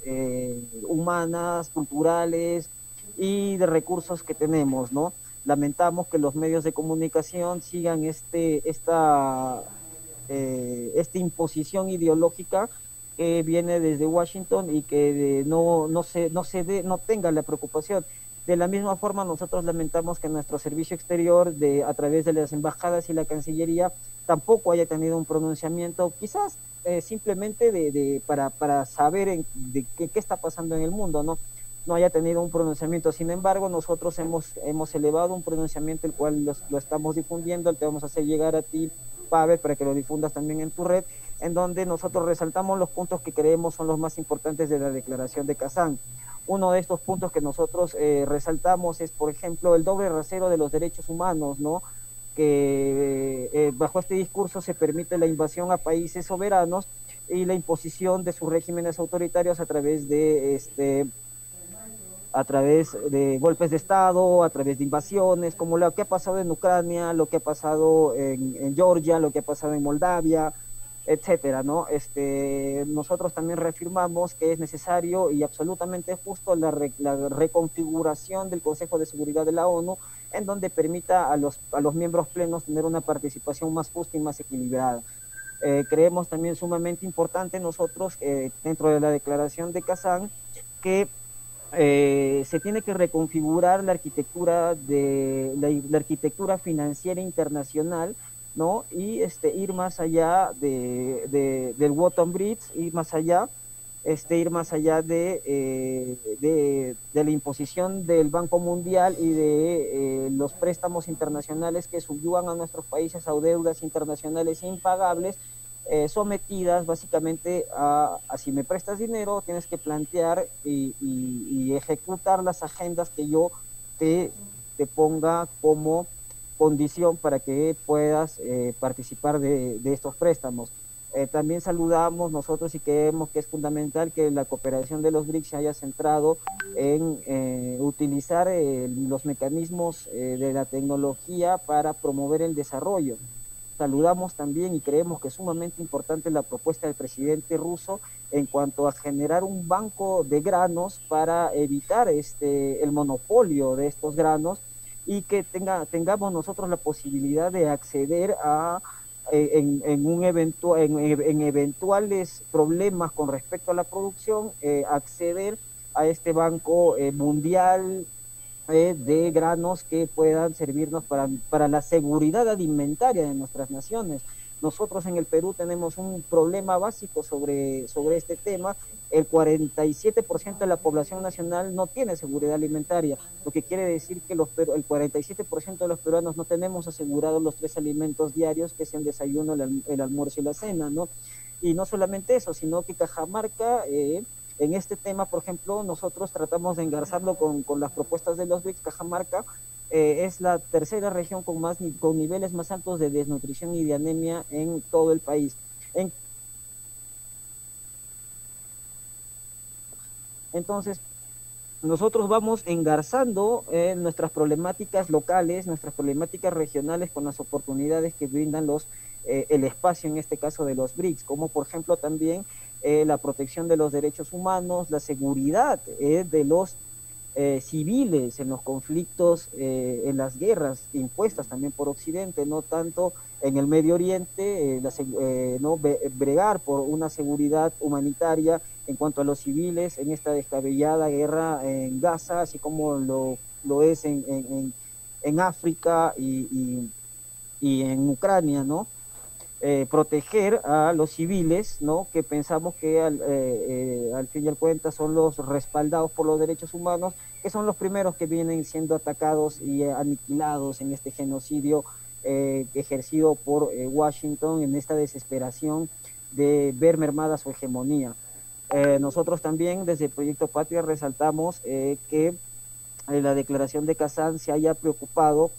humanas, culturales y de recursos que tenemos, ¿no? Lamentamos que los medios de comunicación sigan esta imposición ideológica que viene desde Washington y que no tenga la preocupación. De la misma forma, nosotros lamentamos que nuestro servicio exterior, a través de las embajadas y la Cancillería, tampoco haya tenido un pronunciamiento, quizás simplemente para saber de qué está pasando en el mundo, no haya tenido un pronunciamiento. Sin embargo, nosotros hemos elevado un pronunciamiento, el cual lo estamos difundiendo, el que vamos a hacer llegar a ti, Pavel, para que lo difundas también en tu red, en donde nosotros resaltamos los puntos que creemos son los más importantes de la declaración de Kazán. Uno de estos puntos que nosotros resaltamos es, por ejemplo, el doble rasero de los derechos humanos, ¿no? Que bajo este discurso se permite la invasión a países soberanos y la imposición de sus regímenes autoritarios a través de golpes de Estado, a través de invasiones, como lo que ha pasado en Ucrania, lo que ha pasado en Georgia, lo que ha pasado en Moldavia, etcétera, ¿no? Nosotros también reafirmamos que es necesario y absolutamente justo la reconfiguración del Consejo de Seguridad de la ONU, en donde permita a los miembros plenos tener una participación más justa y más equilibrada. Creemos también sumamente importante nosotros, dentro de la declaración de Kazán, que se tiene que reconfigurar la arquitectura la arquitectura financiera internacional, ¿no? Y ir más allá del Bretton Woods, ir más allá de la imposición del Banco Mundial y de los préstamos internacionales que subyugan a nuestros países a deudas internacionales impagables, sometidas básicamente a si me prestas dinero, tienes que plantear y ejecutar las agendas que yo te ponga como condición para que puedas participar de estos préstamos. También saludamos nosotros y creemos que es fundamental que la cooperación de los BRICS se haya centrado en utilizar los mecanismos de la tecnología para promover el desarrollo. Saludamos también y creemos que es sumamente importante la propuesta del presidente ruso en cuanto a generar un banco de granos para evitar el monopolio de estos granos y que tengamos nosotros la posibilidad de acceder en eventuales problemas con respecto a la producción, acceder a este banco mundial de granos que puedan servirnos para la seguridad alimentaria de nuestras naciones. Nosotros en el Perú tenemos un problema básico sobre este tema. El 47% de la población nacional no tiene seguridad alimentaria, lo que quiere decir que el 47% de los peruanos no tenemos asegurados los 3 alimentos diarios, que es el desayuno, el almuerzo y la cena, ¿no? Y no solamente eso, sino que Cajamarca, en este tema, por ejemplo, nosotros tratamos de engarzarlo con las propuestas de los BRICS. Cajamarca es la tercera región con niveles más altos de desnutrición y de anemia en todo el país. Entonces, nosotros vamos engarzando nuestras problemáticas locales, nuestras problemáticas regionales con las oportunidades que brindan el espacio, en este caso de los BRICS, como por ejemplo también la protección de los derechos humanos, la seguridad de los civiles en los conflictos, en las guerras impuestas también por Occidente, no tanto en el Medio Oriente, bregar por una seguridad humanitaria en cuanto a los civiles en esta descabellada guerra en Gaza, así como lo es en África y en Ucrania, ¿no? Proteger a los civiles, ¿no? Que pensamos que al fin y al cuenta son los respaldados por los derechos humanos, que son los primeros que vienen siendo atacados y aniquilados en este genocidio ejercido por Washington, en esta desesperación de ver mermada su hegemonía. Nosotros también desde el Proyecto Patria resaltamos que la declaración de Kazán se haya preocupado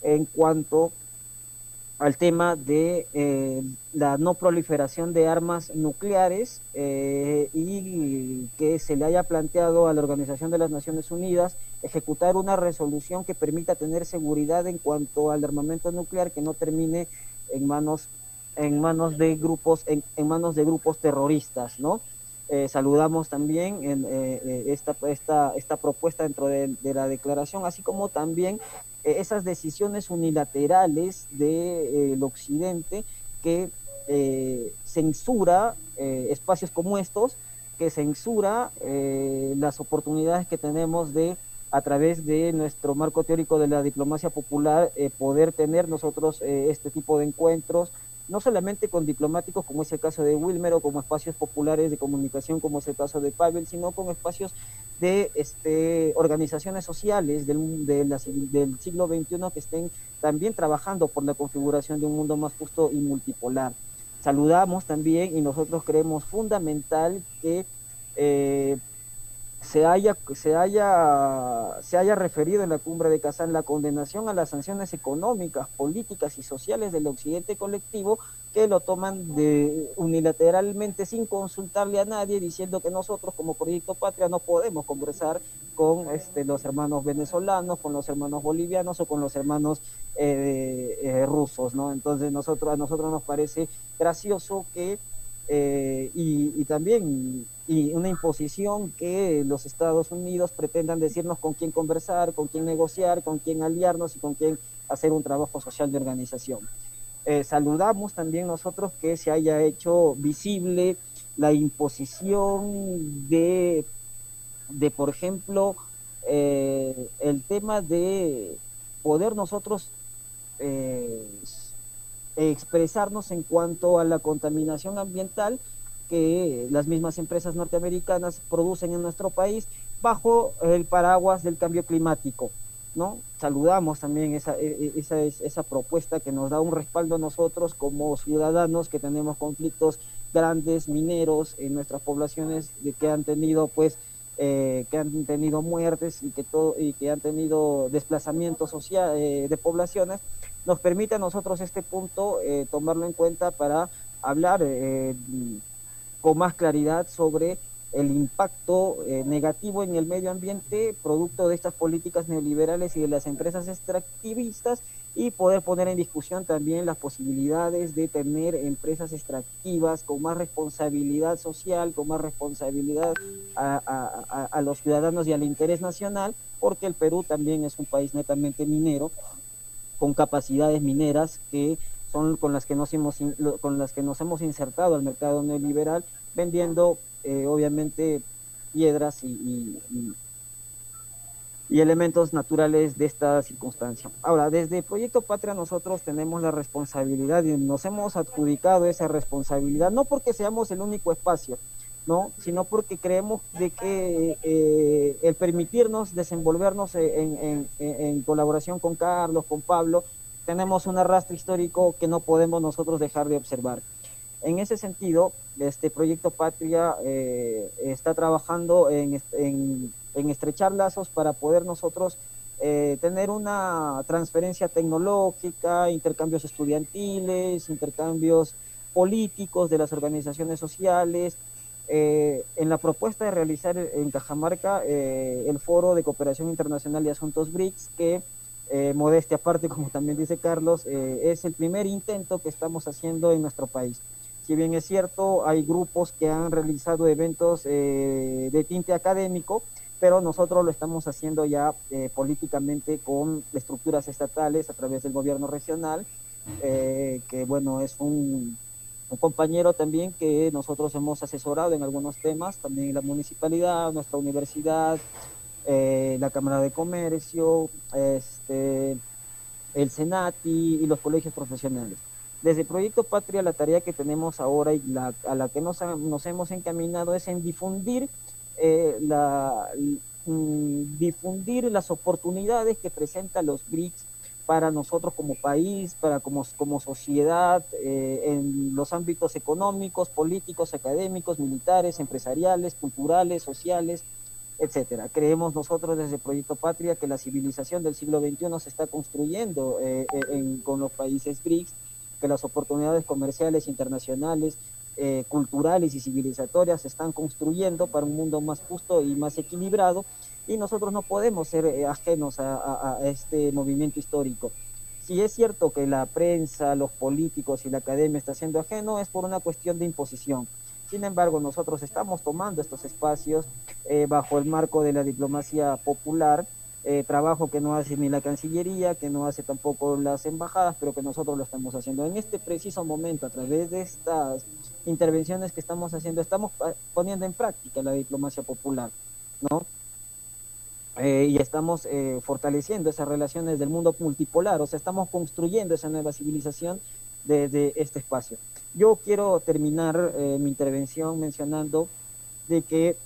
en cuanto al tema de la no proliferación de armas nucleares y que se le haya planteado a la Organización de las Naciones Unidas ejecutar una resolución que permita tener seguridad en cuanto al armamento nuclear, que no termine en manos en manos de grupos terroristas, ¿no? Saludamos también esta propuesta dentro de la declaración, así como también esas decisiones unilaterales del Occidente que censura espacios como estos, que censura las oportunidades que tenemos de, a través de nuestro marco teórico de la diplomacia popular, poder tener nosotros este tipo de encuentros, no solamente con diplomáticos, como es el caso de Wilmer, o como espacios populares de comunicación, como es el caso de Pavel, sino con espacios de organizaciones sociales del siglo XXI que estén también trabajando por la configuración de un mundo más justo y multipolar. Saludamos también, y nosotros creemos fundamental que se haya referido en la cumbre de Kazán la condenación a las sanciones económicas, políticas y sociales del occidente colectivo, que lo toman unilateralmente sin consultarle a nadie, diciendo que nosotros como Proyecto Patria no podemos conversar con los hermanos venezolanos, con los hermanos bolivianos o con los hermanos rusos, ¿no? Entonces a nosotros nos parece gracioso que y también una imposición que los Estados Unidos pretendan decirnos con quién conversar, con quién negociar, con quién aliarnos y con quién hacer un trabajo social de organización. Saludamos también nosotros que se haya hecho visible la imposición de por ejemplo, el tema de poder nosotros expresarnos en cuanto a la contaminación ambiental que las mismas empresas norteamericanas producen en nuestro país bajo el paraguas del cambio climático, ¿no? Saludamos también esa propuesta que nos da un respaldo a nosotros como ciudadanos que tenemos conflictos grandes, mineros en nuestras poblaciones, que han tenido muertes y que han tenido desplazamientos de poblaciones. Nos permite a nosotros este punto tomarlo en cuenta para hablar con más claridad sobre el impacto negativo en el medio ambiente producto de estas políticas neoliberales y de las empresas extractivistas, y poder poner en discusión también las posibilidades de tener empresas extractivas con más responsabilidad social, con más responsabilidad a los ciudadanos y al interés nacional, porque el Perú también es un país netamente minero, con capacidades mineras que son con las que nos hemos insertado al mercado neoliberal, vendiendo obviamente piedras y elementos naturales de esta circunstancia. Ahora, desde Proyecto Patria nosotros tenemos la responsabilidad y nos hemos adjudicado esa responsabilidad, no porque seamos el único espacio, ¿no? Sino porque creemos de que el permitirnos desenvolvernos en colaboración con Carlos, con Pablo, tenemos un arrastre histórico que no podemos nosotros dejar de observar. En ese sentido, este Proyecto Patria está trabajando en estrechar lazos para poder nosotros tener una transferencia tecnológica, intercambios estudiantiles, intercambios políticos de las organizaciones sociales. En la propuesta de realizar en Cajamarca el Foro de Cooperación Internacional y Asuntos BRICS, que modestia aparte, como también dice Carlos, es el primer intento que estamos haciendo en nuestro país. Si bien es cierto, hay grupos que han realizado eventos de tinte académico, pero nosotros lo estamos haciendo ya políticamente con estructuras estatales a través del gobierno regional, que bueno, es un compañero también que nosotros hemos asesorado en algunos temas, también la municipalidad, nuestra universidad, la Cámara de Comercio, el Senati y los colegios profesionales. Desde Proyecto Patria, la tarea que tenemos ahora y a la que nos hemos encaminado es en difundir difundir las oportunidades que presentan los BRICS para nosotros como país, como sociedad, en los ámbitos económicos, políticos, académicos, militares, empresariales, culturales, sociales, etcétera. Creemos nosotros desde Proyecto Patria que la civilización del siglo XXI se está construyendo con los países BRICS, que las oportunidades comerciales internacionales, culturales y civilizatorias se están construyendo para un mundo más justo y más equilibrado, y nosotros no podemos ser ajenos a este movimiento histórico. Si es cierto que la prensa, los políticos y la academia está siendo ajeno, es por una cuestión de imposición. Sin embargo, nosotros estamos tomando estos espacios bajo el marco de la diplomacia popular, trabajo que no hace ni la Cancillería, que no hace tampoco las embajadas, pero que nosotros lo estamos haciendo. En este preciso momento, a través de estas intervenciones que estamos haciendo, estamos poniendo en práctica la diplomacia popular, ¿no? Y estamos fortaleciendo esas relaciones del mundo multipolar, o sea, estamos construyendo esa nueva civilización de este espacio. Yo quiero terminar mi intervención mencionando de que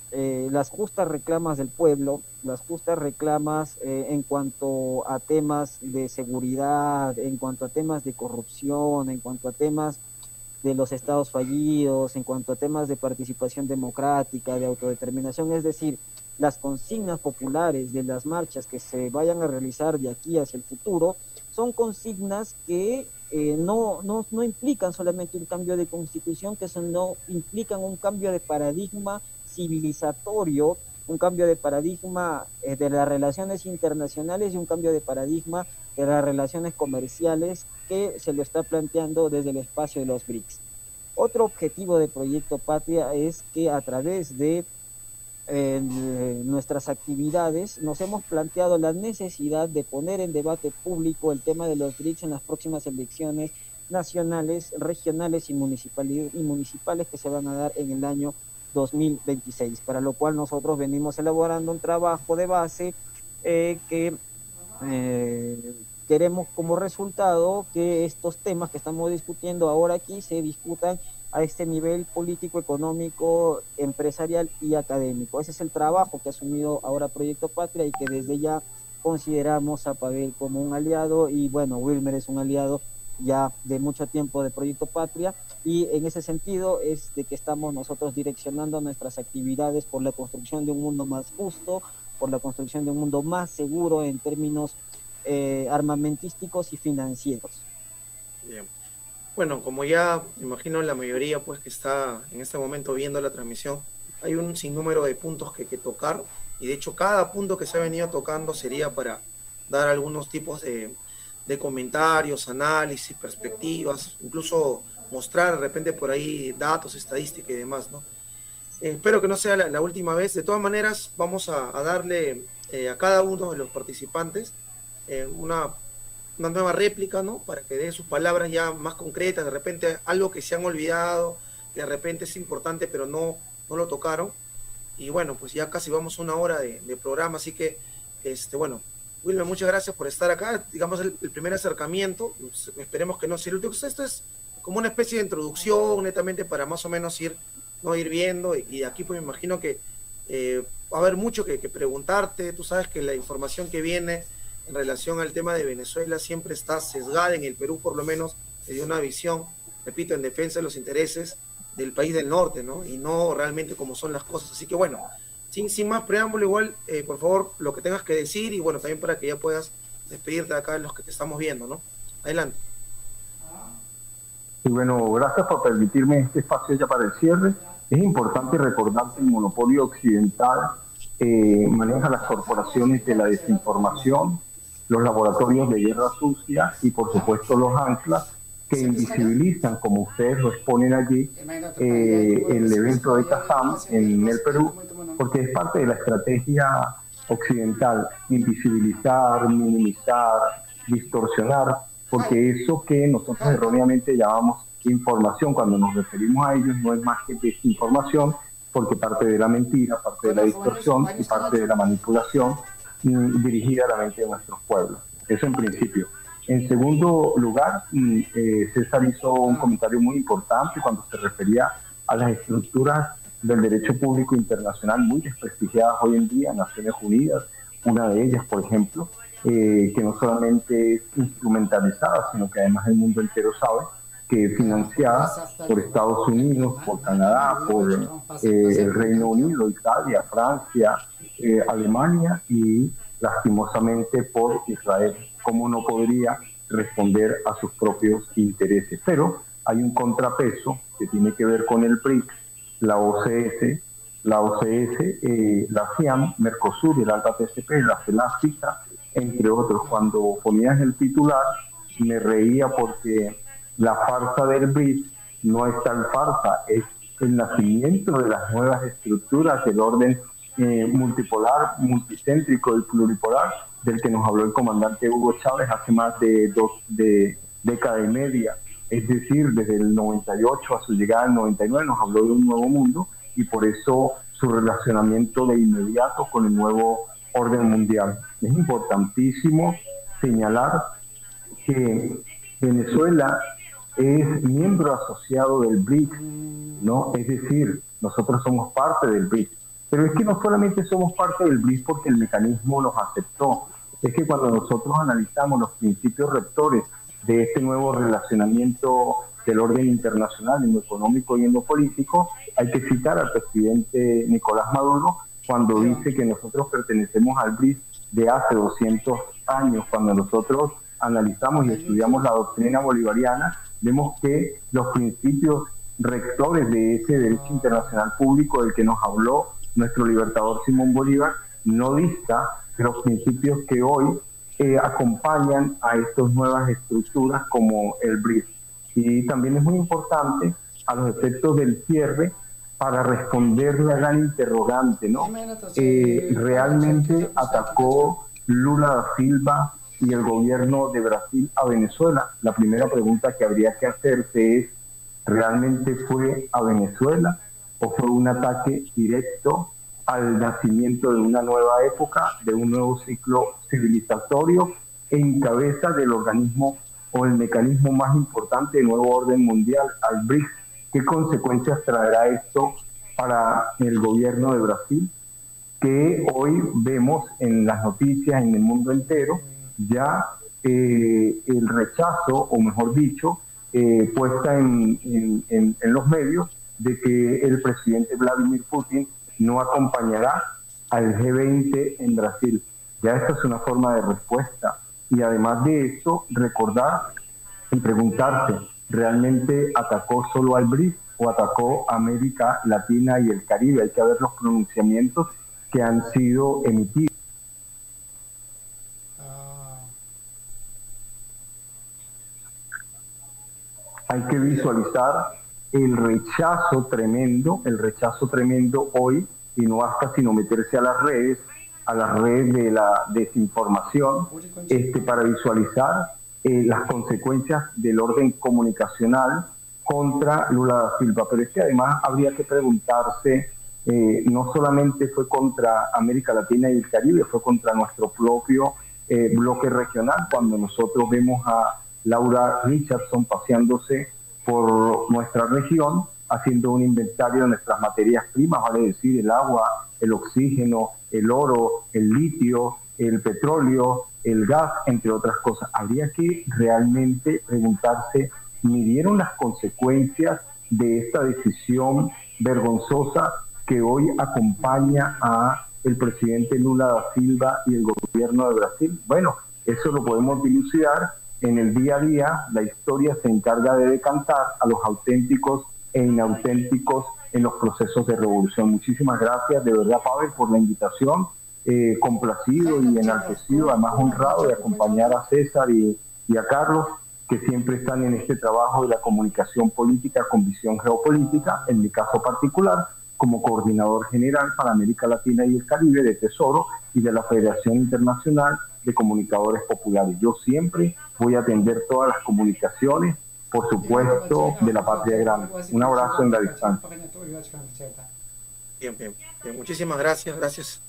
las justas reclamas del pueblo, las justas reclamas en cuanto a temas de seguridad, en cuanto a temas de corrupción, en cuanto a temas de los estados fallidos, en cuanto a temas de participación democrática, de autodeterminación, es decir, las consignas populares de las marchas que se vayan a realizar de aquí hacia el futuro, son consignas que no implican solamente un cambio de constitución, que no implican un cambio de paradigma civilizatorio, un cambio de paradigma de las relaciones internacionales y un cambio de paradigma de las relaciones comerciales que se lo está planteando desde el espacio de los BRICS. Otro objetivo de Proyecto Patria es que a través de nuestras actividades nos hemos planteado la necesidad de poner en debate público el tema de los BRICS en las próximas elecciones nacionales, regionales y municipales que se van a dar en el año 2026, para lo cual nosotros venimos elaborando un trabajo de base que queremos como resultado que estos temas que estamos discutiendo ahora aquí se discutan a este nivel político, económico, empresarial y académico. Ese es el trabajo que ha asumido ahora Proyecto Patria y que desde ya consideramos a Pavel como un aliado, y bueno, Wilmer es un aliado ya de mucho tiempo de Proyecto Patria, y en ese sentido es de que estamos nosotros direccionando nuestras actividades por la construcción de un mundo más justo, por la construcción de un mundo más seguro en términos armamentísticos y financieros. Bien. Bueno, como ya imagino la mayoría pues que está en este momento viendo la transmisión, hay un sinnúmero de puntos que tocar, y de hecho cada punto que se ha venido tocando sería para dar algunos tipos de comentarios, análisis, perspectivas, incluso mostrar de repente por ahí datos, estadísticas y demás, ¿no? Espero que no sea la última vez. De todas maneras, vamos a darle a cada uno de los participantes una nueva réplica, ¿no? Para que dé sus palabras ya más concretas, de repente algo que se han olvidado, que de repente es importante, pero no lo tocaron. Y bueno, pues ya casi vamos a una hora de programa, así que, bueno, Wilmer, muchas gracias por estar acá. Digamos, el primer acercamiento, esperemos que no sea el último. Esto es como una especie de introducción, netamente para más o menos ir viendo, y aquí pues me imagino que va a haber mucho que preguntarte. Tú sabes que la información que viene en relación al tema de Venezuela siempre está sesgada, en el Perú por lo menos, de una visión, repito, en defensa de los intereses del país del norte, ¿no? Y no realmente como son las cosas. Así que bueno, sin más preámbulo, igual, por favor, lo que tengas que decir, y bueno, también para que ya puedas despedirte de acá de los que te estamos viendo, ¿no? Adelante. Y bueno, gracias por permitirme este espacio ya para el cierre. Es importante recordar que el monopolio occidental maneja las corporaciones de la desinformación, los laboratorios de guerra sucia y por supuesto los anclas que invisibilizan, como ustedes lo exponen allí, el evento de Kazán en el Perú, porque es parte de la estrategia occidental, invisibilizar, minimizar, distorsionar, porque eso que nosotros erróneamente llamamos información, cuando nos referimos a ellos, no es más que desinformación, porque parte de la mentira, parte de la distorsión y parte de la manipulación dirigida a la mente de nuestros pueblos. Eso en principio. En segundo lugar, César hizo un comentario muy importante cuando se refería a las estructuras del derecho público internacional muy desprestigiadas hoy en día, Naciones Unidas, una de ellas, por ejemplo, que no solamente es instrumentalizada, sino que además el mundo entero sabe que es financiada por Estados Unidos, por Canadá, por el Reino Unido, Italia, Francia, Alemania y lastimosamente por Israel. ¿Cómo no podría responder a sus propios intereses? Pero hay un contrapeso que tiene que ver con el BRICS, la OCS, la ASEAN, Mercosur, el Alta TCP, la CELAC, entre otros. Cuando ponías el titular, me reía porque la farsa del BRICS no es tal farsa, es el nacimiento de las nuevas estructuras del orden multipolar, multicéntrico y pluripolar, del que nos habló el comandante Hugo Chávez hace más de década y media. Es decir, desde el 98 a su llegada al 99 nos habló de un nuevo mundo, y por eso su relacionamiento de inmediato con el nuevo orden mundial. Es importantísimo señalar que Venezuela es miembro asociado del BRICS, ¿no? Es decir, nosotros somos parte del BRICS. Pero es que no solamente somos parte del BRICS porque el mecanismo nos aceptó, es que cuando nosotros analizamos los principios rectores de este nuevo relacionamiento del orden internacional en lo económico y en lo político, hay que citar al presidente Nicolás Maduro cuando dice que nosotros pertenecemos al BRICS de hace 200 años. Cuando nosotros analizamos y estudiamos la doctrina bolivariana, vemos que los principios rectores de ese derecho internacional público del que nos habló nuestro libertador Simón Bolívar no dista de los principios que hoy acompañan a estas nuevas estructuras como el BRICS. Y también es muy importante a los efectos del cierre para responder la gran interrogante, ¿no? ¿Realmente atacó Lula da Silva y el gobierno de Brasil a Venezuela? La primera pregunta que habría que hacerse es, ¿realmente fue a Venezuela o fue un ataque directo al nacimiento de una nueva época, de un nuevo ciclo civilizatorio en cabeza del organismo o el mecanismo más importante del nuevo orden mundial, al BRICS? ¿Qué consecuencias traerá esto para el gobierno de Brasil? Que hoy vemos en las noticias en el mundo entero ya el rechazo, o mejor dicho, puesta en los medios, de que el presidente Vladimir Putin no acompañará al G20 en Brasil. Ya esta es una forma de respuesta. Y además de eso, recordar y preguntarse, ¿realmente atacó solo al BRICS o atacó a América Latina y el Caribe? Hay que ver los pronunciamientos que han sido emitidos. Hay que visualizar el rechazo tremendo hoy, y no basta sino meterse a las redes de la desinformación, para visualizar las consecuencias del orden comunicacional contra Lula da Silva. Pero es que además habría que preguntarse, no solamente fue contra América Latina y el Caribe, fue contra nuestro propio bloque regional, cuando nosotros vemos a Laura Richardson paseándose por nuestra región, haciendo un inventario de nuestras materias primas, vale decir, el agua, el oxígeno, el oro, el litio, el petróleo, el gas, entre otras cosas. Habría que realmente preguntarse, ¿midieron las consecuencias de esta decisión vergonzosa que hoy acompaña a el presidente Lula da Silva y el gobierno de Brasil? Bueno, eso lo podemos dilucidar en el día a día. La historia se encarga de decantar a los auténticos e inauténticos en los procesos de revolución. Muchísimas gracias, de verdad, Pavel, por la invitación. Complacido y enaltecido, además honrado de acompañar a César y a Carlos, que siempre están en este trabajo de la comunicación política con visión geopolítica, en mi caso particular, como coordinador general para América Latina y el Caribe de Tesoro y de la Federación Internacional de Comunicadores Populares. Yo siempre voy a atender todas las comunicaciones, por supuesto, de la Patria Grande. Un abrazo en la distancia. Bien. Muchísimas gracias,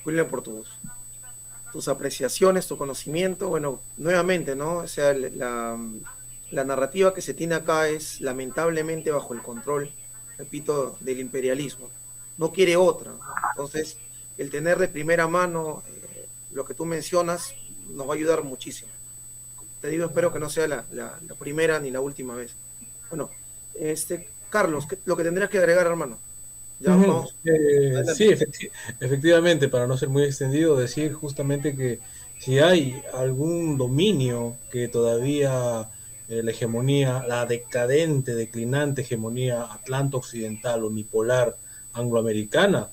William, por tus apreciaciones, tu conocimiento. Bueno, nuevamente, ¿no? O sea, la narrativa que se tiene acá es lamentablemente bajo el control, repito, del imperialismo. No quiere otra. Entonces, el tener de primera mano lo que tú mencionas nos va a ayudar muchísimo. Te digo, espero que no sea la primera ni la última vez. Bueno, Carlos, lo que tendrías que agregar, hermano. Ya, vamos. Sí, efectivamente, para no ser muy extendido, decir justamente que si hay algún dominio que todavía la hegemonía, la decadente, declinante hegemonía atlanto-occidental, unipolar, angloamericana,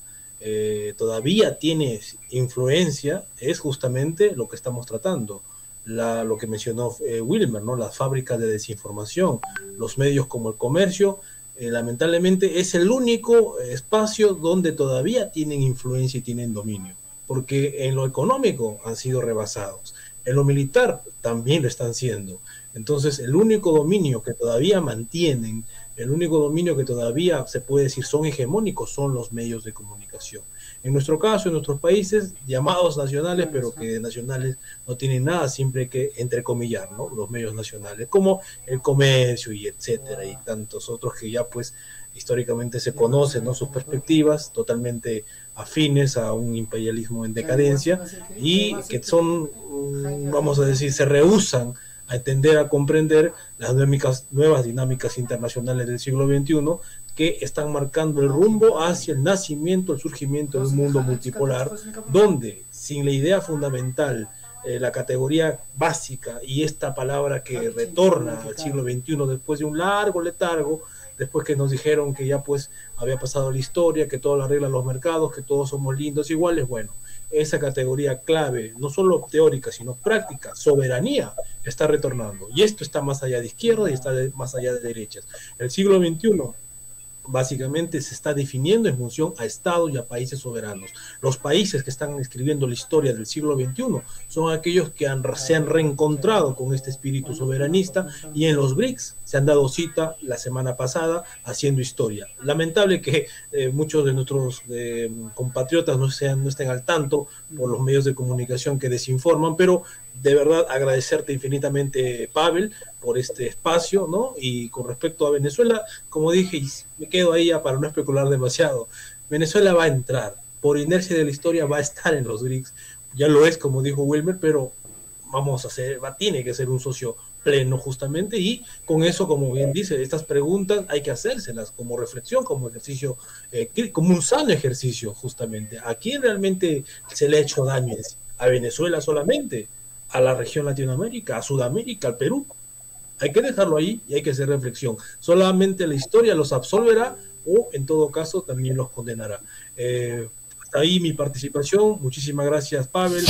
todavía tiene influencia, es justamente lo que estamos tratando. Lo que mencionó Wilmer, ¿no? Las fábricas de desinformación, los medios como el comercio, lamentablemente es el único espacio donde todavía tienen influencia y tienen dominio, porque en lo económico han sido rebasados, en lo militar también lo están siendo. Entonces el único dominio que todavía mantienen, el único dominio que todavía se puede decir son hegemónicos son los medios de comunicación. En nuestro caso, en nuestros países llamados nacionales, pero que nacionales no tienen nada, siempre hay que entrecomillar, ¿no? Los medios nacionales, como el comercio y etcétera, y tantos otros que ya pues históricamente se conocen, ¿no? Sus perspectivas totalmente afines a un imperialismo en decadencia y que son, vamos a decir, se rehúsan a entender, a comprender las nuevas dinámicas internacionales del siglo XXI que están marcando el rumbo hacia el nacimiento, el surgimiento de un mundo multipolar, donde sin la idea fundamental, la categoría básica y esta palabra que retorna al siglo XXI después de un largo letargo, después que nos dijeron que ya pues había pasado la historia, que todo lo arreglan los mercados, que todos somos lindos iguales, bueno, esa categoría clave, no solo teórica, sino práctica, soberanía, está retornando. Y esto está más allá de izquierda y está más allá de derechas. El siglo XXI básicamente se está definiendo en función a estados y a países soberanos. Los países que están escribiendo la historia del siglo XXI son aquellos que se han reencontrado con este espíritu soberanista y en los BRICS se han dado cita la semana pasada haciendo historia. Lamentable que muchos de nuestros compatriotas no estén al tanto por los medios de comunicación que desinforman, pero de verdad agradecerte infinitamente, Pavel, por este espacio, ¿no? Y con respecto a Venezuela, como dije, y me quedo ahí ya para no especular demasiado, Venezuela va a entrar, por inercia de la historia va a estar en los BRICS, ya lo es, como dijo Wilmer, pero tiene que ser un socio pleno justamente, y con eso, como bien dice, estas preguntas hay que hacérselas como reflexión, como ejercicio, como un sano ejercicio justamente. ¿A quién realmente se le ha hecho daño? ¿A Venezuela solamente? ¿A la región Latinoamérica? ¿A Sudamérica? ¿Al Perú? Hay que dejarlo ahí y hay que hacer reflexión. Solamente la historia los absolverá o en todo caso también los condenará. Hasta ahí mi participación. Muchísimas gracias, Pavel.